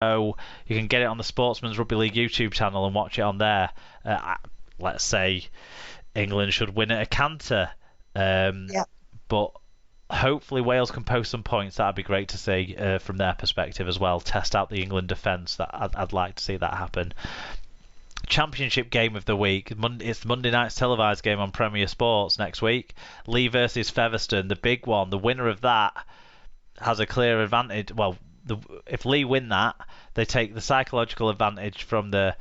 So you can get it on the Sportsman's Rugby League YouTube channel and watch it on there. Let's say England should win at a canter. Yeah. But hopefully Wales can post some points. That'd be great to see from their perspective as well. Test out the England defence. I'd like to see that happen. Championship game of the week. It's Monday night's televised game on Premier Sports next week. Lee versus Featherstone, the big one. The winner of that has a clear advantage. Well, if Lee win that, they take the psychological advantage from the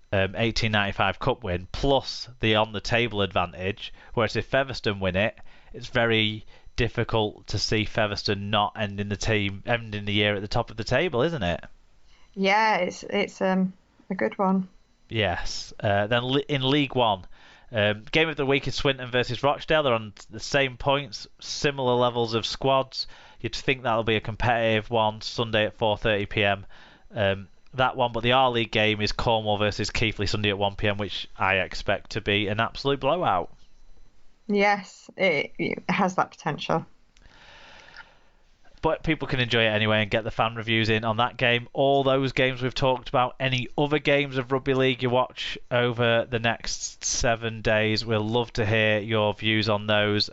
1895 Cup win plus the on-the-table advantage. Whereas if Featherstone win it, it's very difficult to see Featherstone not ending the year at the top of the table, isn't it? Yeah, it's a good one. Yes. Then in League One, game of the week is Swinton versus Rochdale. They're on the same points, similar levels of squads. You'd think that'll be a competitive one. Sunday at 4:30 p.m. That one, but the R League game is Cornwall versus Keighley Sunday at 1 p.m, which I expect to be an absolute blowout. Yes, it has that potential. But people can enjoy it anyway and get the fan reviews in on that game. All those games we've talked about, any other games of Rugby League you watch over the next 7 days, we'll love to hear your views on those.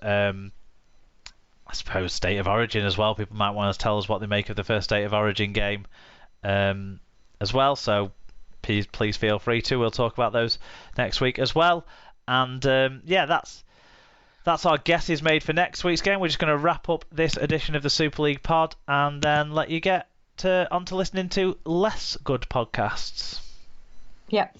I suppose State of Origin as well. People might want to tell us what they make of the first State of Origin game as well. So please feel free to. We'll talk about those next week as well. And yeah, that's our guesses made for next week's game. We're just going to wrap up this edition of the Super League pod and then let you get on to listening to less good podcasts. Yep.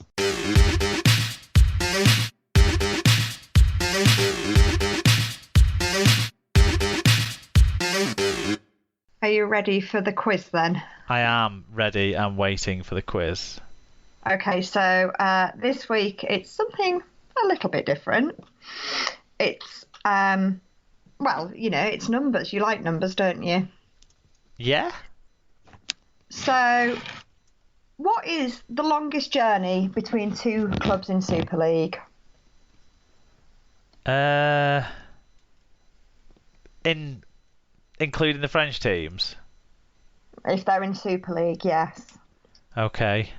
Are you ready for the quiz then? I am ready. I'm waiting for the quiz. Okay, so this week it's something a little bit different. It's, well, it's numbers. You like numbers, don't you? Yeah. So, what is the longest journey between two clubs in Super League? Including the French teams? If they're in Super League, yes. Okay.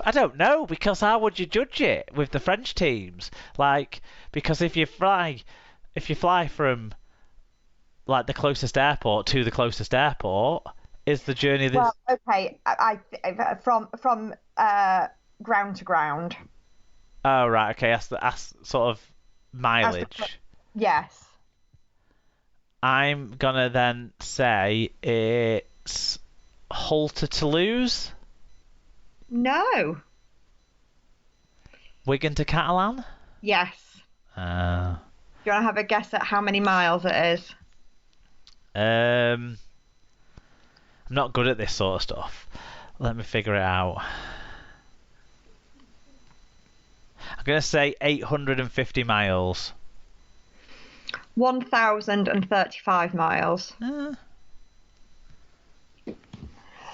I don't know, because how would you judge it with the French teams? Like, because if you fly from like the closest airport to the closest airport, is the journey this? Well, okay, I from ground to ground. Oh right, okay, that's sort of mileage. Yes. I'm gonna then say it's Hull to Toulouse. No. Wigan to Catalan? Yes. Do you want to have a guess at how many miles it is? I'm not good at this sort of stuff. Let me figure it out. I'm going to say 850 miles. 1,035 miles.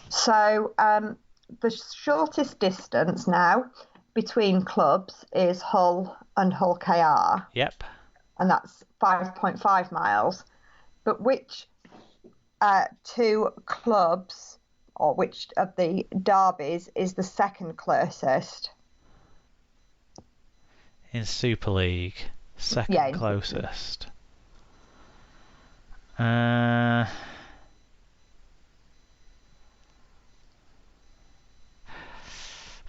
So, the shortest distance now between clubs is Hull and Hull KR. Yep. And that's 5.5 miles. But which two clubs, or which of the derbies, is the second closest? In Super League, second closest.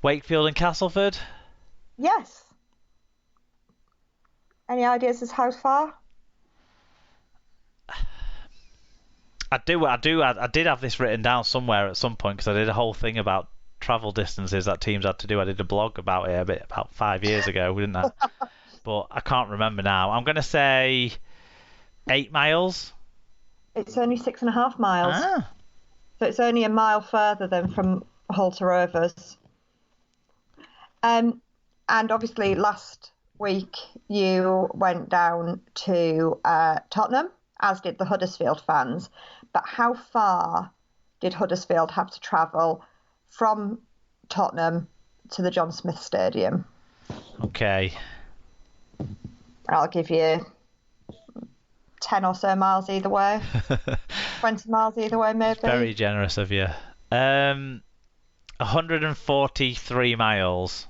Wakefield and Castleford? Yes. Any ideas as how far? I did have this written down somewhere at some point because I did a whole thing about travel distances that teams had to do. I did a blog about it about 5 years ago, didn't I? But I can't remember now. I'm going to say 8 miles. It's only 6.5 miles. Ah. So it's only a mile further than from Hull to Rovers. And obviously last week you went down to Tottenham, as did the Huddersfield fans. But how far did Huddersfield have to travel from Tottenham to the John Smith Stadium? Okay. I'll give you 10 or so miles either way. 20 miles either way, maybe. Very generous of you. 143 miles.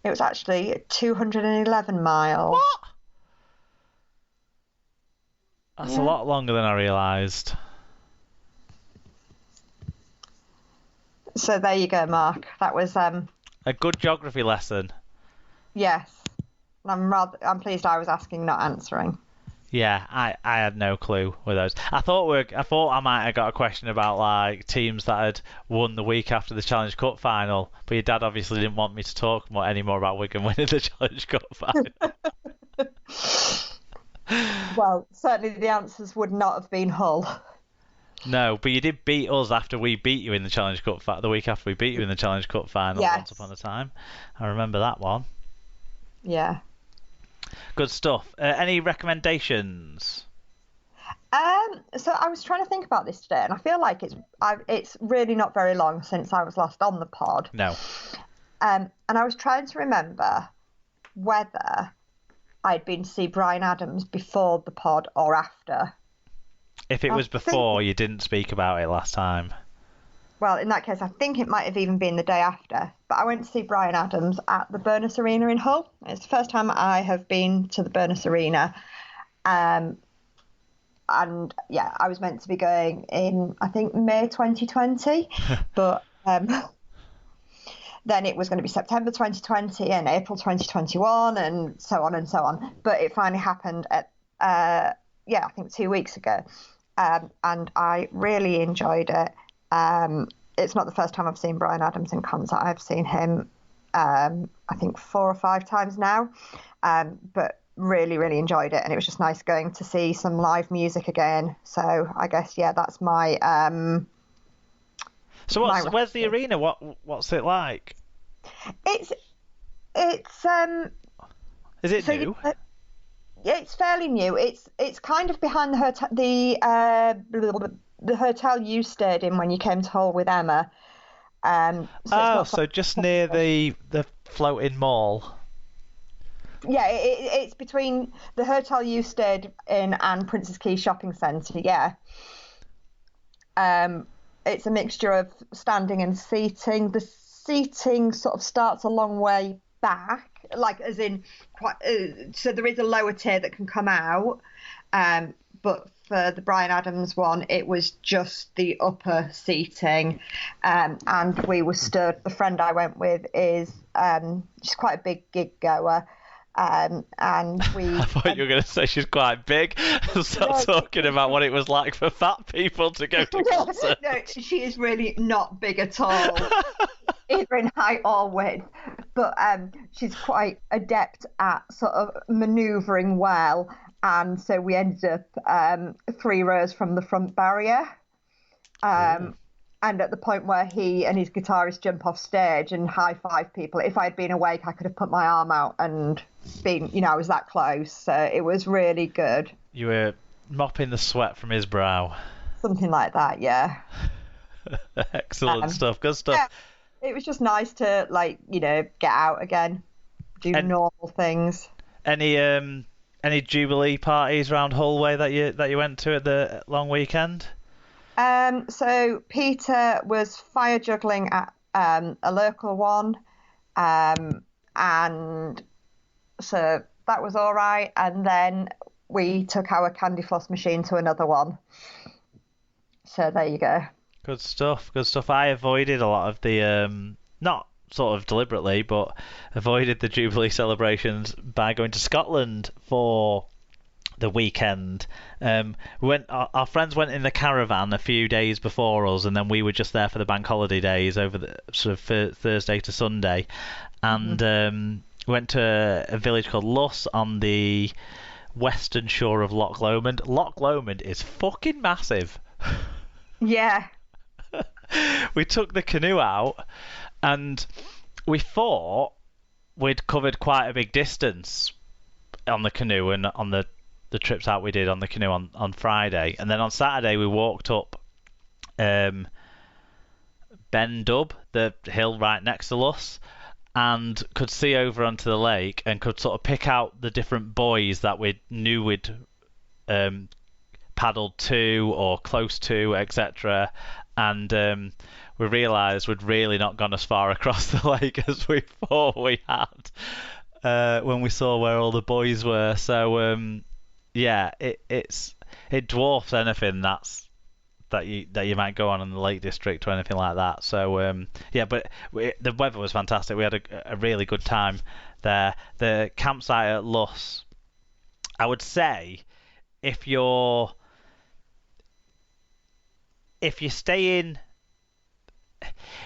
It was actually 211 miles. What? That's a lot longer than I realised. So there you go, Mark. That was a good geography lesson. Yes. I'm pleased I was asking, not answering. Yeah, I had no clue with those. I thought I might have got a question about like teams that had won the week after the Challenge Cup final, but your dad obviously didn't want me to talk any more about Wigan winning the Challenge Cup final. Well, certainly the answers would not have been Hull. No, but you did beat us after we beat you in the Challenge Cup the week after we beat you in the Challenge Cup final. Yes. Once upon a time. I remember that one. Yeah. Good stuff. Any recommendations? So I was trying to think about this today, and I feel like it's really not very long since I was last on the pod. No. And I was trying to remember whether I'd been to see Bryan Adams before the pod or after. If it was before, you didn't speak about it last time. Well, in that case, I think it might have even been the day after. But I went to see Bryan Adams at the Burness Arena in Hull. It's the first time I have been to the Burness Arena. And yeah, I was meant to be going in, I think, May 2020. But then it was going to be September 2020 and April 2021 and so on and so on. But it finally happened at, I think 2 weeks ago. And I really enjoyed it. It's not the first time I've seen Bryan Adams in concert. I've seen him, I think 4 or 5 times now, but really, really enjoyed it. And it was just nice going to see some live music again. So I guess, that's my... So where's the arena? What's it like? It's Is it new? Yeah, it's fairly new. It's kind of behind the hotel, the hotel you stayed in when you came to Hull with Emma. So just near the floating mall. Yeah, it's between the hotel you stayed in and Prince's Quay Shopping Centre. Yeah. It's a mixture of standing and seating. The seating sort of starts a long way back. Like as in quite so there is a lower tier that can come out, but for the Bryan Adams one it was just the upper seating, and we were stood. The friend I went with is she's quite a big gig goer, and we I thought you were going to say she's quite big and start talking about what it was like for fat people to go to concerts. No, she is really not big at all, either in height or width. But she's quite adept at sort of manoeuvring well. And so we ended up 3 rows from the front barrier. And at the point where he and his guitarist jump off stage and high-five people, if I'd been awake, I could have put my arm out and been, I was that close. So it was really good. You were mopping the sweat from his brow. Something like that, yeah. Excellent stuff. Good stuff. Yeah. It was just nice to, get out again, do normal things. Any Jubilee parties around Hull way that you went to at the long weekend? So Peter was fire juggling at a local one, and so that was all right. And then we took our candy floss machine to another one. So there you go. Good stuff. I avoided a lot of the, not sort of deliberately, but avoided the Jubilee celebrations by going to Scotland for the weekend. Our friends went in the caravan a few days before us, and then we were just there for the bank holiday days over the sort of Thursday to Sunday, and went to a village called Luss on the western shore of Loch Lomond. Loch Lomond is fucking massive. Yeah. We took the canoe out and we thought we'd covered quite a big distance on the canoe and on the trips out we did on the canoe on Friday. And then on Saturday we walked up Ben Dub, the hill right next to us, and could see over onto the lake and could sort of pick out the different buoys that we knew we'd paddled to or close to, etc. And we realised we'd really not gone as far across the lake as we thought we had when we saw where all the boys were. So yeah, it dwarfs anything that you might go on in the Lake District or anything like that. So yeah, but the weather was fantastic. We had a really good time there. The campsite at Luss, I would say, if you're staying,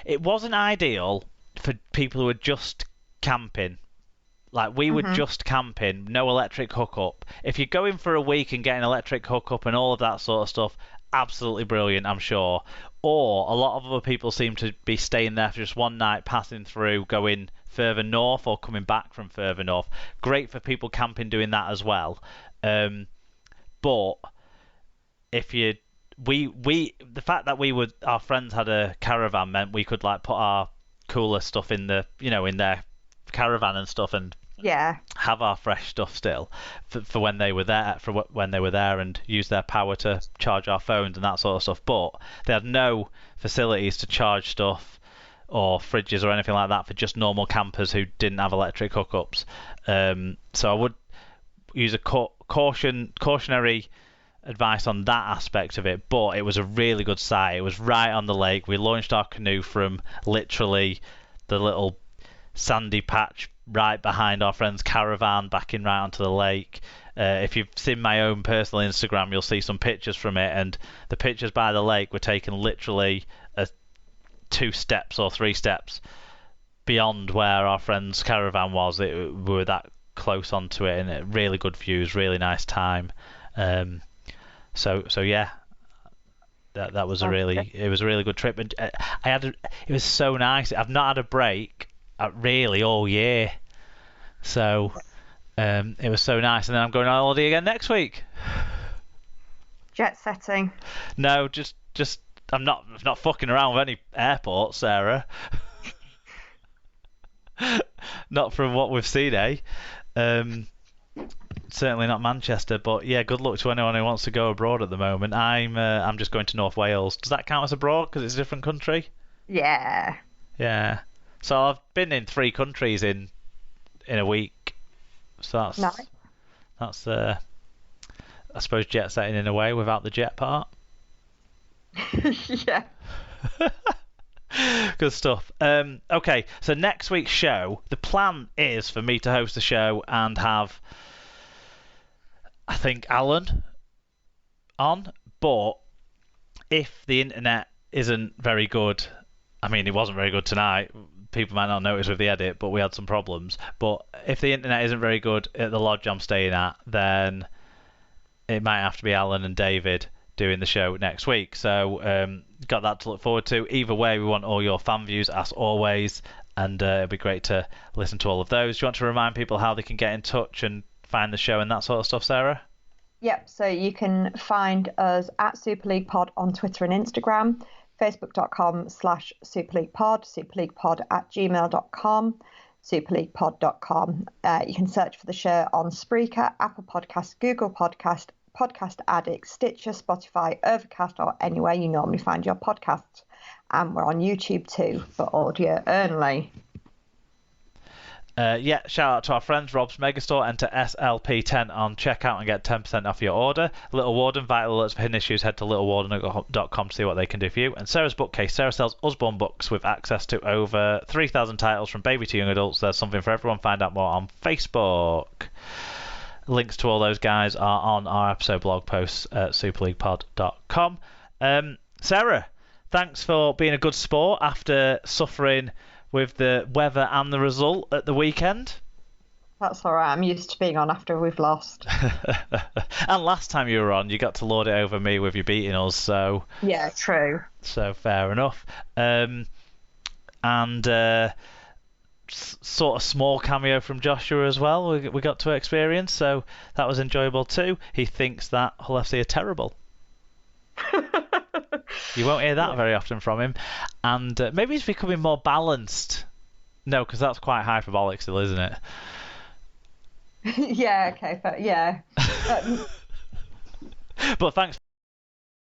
it wasn't ideal for people who were just camping. Like, we were just camping, no electric hookup. If you're going for a week and getting electric hookup and all of that sort of stuff, absolutely brilliant, I'm sure. Or a lot of other people seem to be staying there for just one night, passing through, going further north or coming back from further north. Great for people camping doing that as well. But if you the fact that our friends had a caravan meant we could like put our cooler stuff in in their caravan and stuff, and have our fresh stuff still for when they were there, and use their power to charge our phones and that sort of stuff. But they had no facilities to charge stuff or fridges or anything like that for just normal campers who didn't have electric hookups. So I would use a cautionary advice on that aspect of it, but it was a really good site. It was right on the lake. We launched our canoe from literally the little sandy patch right behind our friend's caravan, backing right onto the lake. If you've seen my own personal Instagram, you'll see some pictures from it, and the pictures by the lake were taken literally 2 steps or 3 steps beyond where our friend's caravan was. We were that close onto it, and really good views, really nice time. So yeah, that was it was a really good trip, and it was so nice. I've not had a break really all year, so it was so nice. And then I'm going on holiday again next week. Jet setting? No, just I'm not fucking around with any airports, Sarah. Not from what we've seen, eh? Certainly not Manchester, but yeah, good luck to anyone who wants to go abroad at the moment. I'm just going to North Wales. Does that count as abroad because it's a different country? Yeah. Yeah. So I've been in 3 countries in a week. So that's nice. That's I suppose jet setting in a way without the jet part. Yeah. Good stuff. Okay, so next week's show, the plan is for me to host the show and have, I think, Alan on. But if the internet isn't very good, I mean, it wasn't very good tonight. People might not notice with the edit, but we had some problems. But if the internet isn't very good at the lodge I'm staying at, then it might have to be Alan and David doing the show next week. So got that to look forward to. Either way, we want all your fan views as always, and it'd be great to listen to all of those. Do you want to remind people how they can get in touch and find the show and that sort of stuff, Sarah? Yep, so you can find us at Super League Pod on Twitter and Instagram, facebook.com/superleaguepod, superleaguepod@gmail.com, superleaguepod.com. You can search for the show on Spreaker, Apple Podcasts, Google Podcast, Podcast Addict, Stitcher, Spotify, Overcast, or anywhere you normally find your podcasts. And we're on YouTube too, for audio only. Yeah, shout out to our friends, Rob's Megastore. Enter SLP10 on checkout and get 10% off your order. Little Warden, vital alerts for hidden issues. Head to littlewarden.com to see what they can do for you. And Sarah's Bookcase. Sarah sells Usborne books with access to over 3,000 titles from baby to young adults. There's something for everyone. Find out more on Facebook. Links to all those guys are on our episode blog posts at superleaguepod.com. Sarah, thanks for being a good sport after suffering with the weather and the result at the weekend. That's all right. I'm used to being on after we've lost. And last time you were on, you got to lord it over me with you beating us. So yeah, true. So fair enough. And sort of small cameo from Joshua as well. We got to experience, so that was enjoyable too. He thinks that Hull FC are terrible. You won't hear that very often from him. And maybe he's becoming more balanced. No, because that's quite hyperbolic still, isn't it? Yeah, okay, but yeah. But thanks